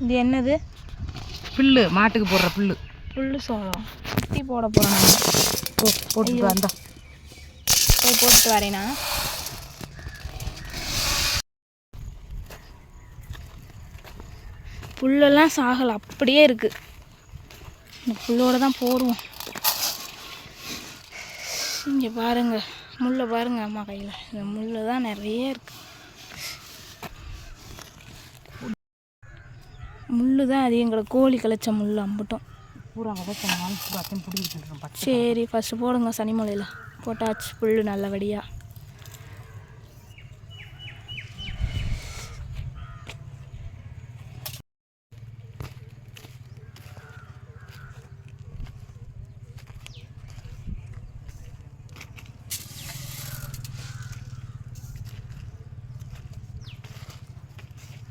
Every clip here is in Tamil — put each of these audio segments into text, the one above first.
இது என்னது? புல்லு, மாட்டுக்கு போடுற புல்லு. புல்லு சோளம் சுற்றி போட போகிறோம். போட்டுட்டு வந்தா போய் போட்டுட்டு வரேனா? புல்லெல்லாம் சாகலை, அப்படியே இருக்குது. இந்த புல்லோடு தான் போடுவோம். இங்கே பாருங்கள், முள்ளை பாருங்கள் அம்மா கையில். இந்த முள் தான் நிறைய இருக்குது. முள் தான் அது எங்களை கோழி கலைச்ச முள் அம்பட்டும். சரி, ஃபஸ்ட்டு போடுங்க. சனிமலையில் போட்டாச்சு புல் நல்லபடியாக.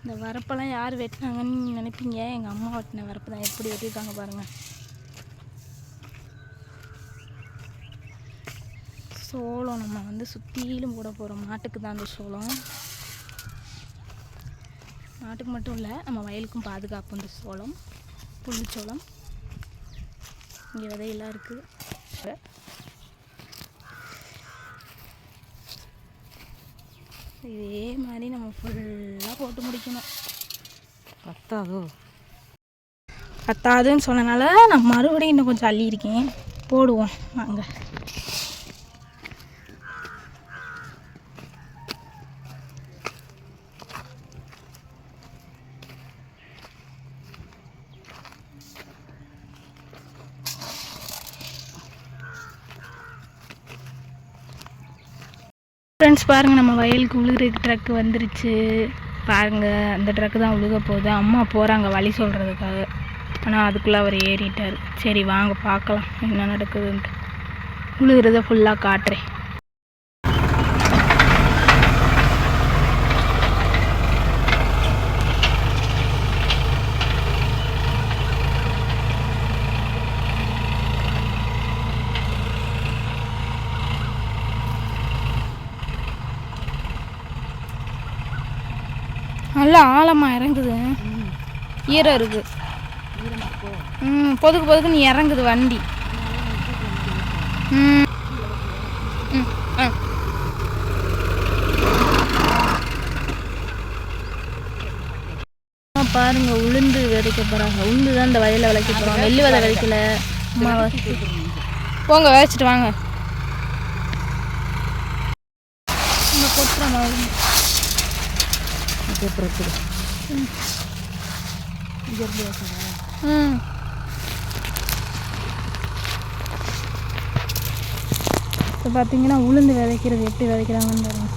இந்த வரப்பெல்லாம் யார் வெட்டினாங்கன்னு நினைப்பீங்க. எங்கள் அம்மா வெட்டின வரப்பு தான். எப்படி வெட்டியிருக்காங்க பாருங்கள். சோளம் நம்ம வந்து சுற்றிலும் போட போகிறோம். மாட்டுக்கு தான் அந்த சோளம். மாட்டுக்கு மட்டும் இல்லை, நம்ம வயலுக்கும் பாதுகாப்பு. இந்த சோளம் புல்லுச்சோளம். இங்கே விதையெல்லாம் இருக்குது. இதே மாதிரி நம்ம ஃபுல்லாக போட்டு முடிக்கணும். பத்தாதுன்னு சொன்னனால நான் மறுபடியும் இன்னும் கொஞ்சம் அள்ளியிருக்கேன். போடுவோம் வாங்க. ஃப்ரெண்ட்ஸ் பாருங்கள், நம்ம வயலுக்கு உழுகிறதுக்கு ட்ரக்கு வந்துருச்சு பாருங்கள். அந்த ட்ரக்கு தான் உழுக போகுது. அம்மா போகிறாங்க வழி சொல்கிறதுக்காக. ஆனால் அதுக்குள்ளே அவர் ஏறிட்டார். சரி வாங்க பார்க்கலாம் என்ன நடக்குதுன்ட்டு. உழுகிறத ஃபுல்லாக காட்டுறேன். நல்லா ஆழமாக இறங்குது, ஈரம் இருக்குது. பொதுக்கு பொதுக்குன்னு இறங்குது வண்டி. பாருங்க, உளுந்து விதைக்க போகிறாங்க. உளுந்து தான் இந்த வயலில் விளைக்க போகிறோம். நெல் விதை விதைக்கல. அம்மா போங்க விதைச்சிட்டு வாங்க. நம்ம கொட்டுறோம். இப்போ பார்த்தீங்கன்னா உளுந்து விதைக்கிறது எப்படி விதைக்கிறாங்கன்னு பாருங்க.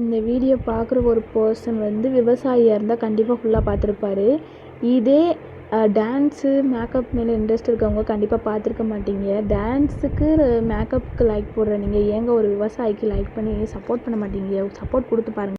இந்த வீடியோ பார்க்குற ஒரு பர்சன் வந்து விவசாயியாக இருந்தால் கண்டிப்பாக ஃபுல்லாக பார்த்துருப்பாரு. இதே டான்ஸு மேக்கப் மேலே இன்ட்ரெஸ்ட் இருக்கவங்க கண்டிப்பாக பார்த்துருக்க மாட்டீங்க. டான்ஸுக்கு மேக்கப்புக்கு லைக் போடுற நீங்கள் ஏங்க ஒரு விவசாயிக்கு லைக் பண்ணி சப்போர்ட் பண்ண மாட்டீங்க? சப்போர்ட் கொடுத்து பாருங்கள்.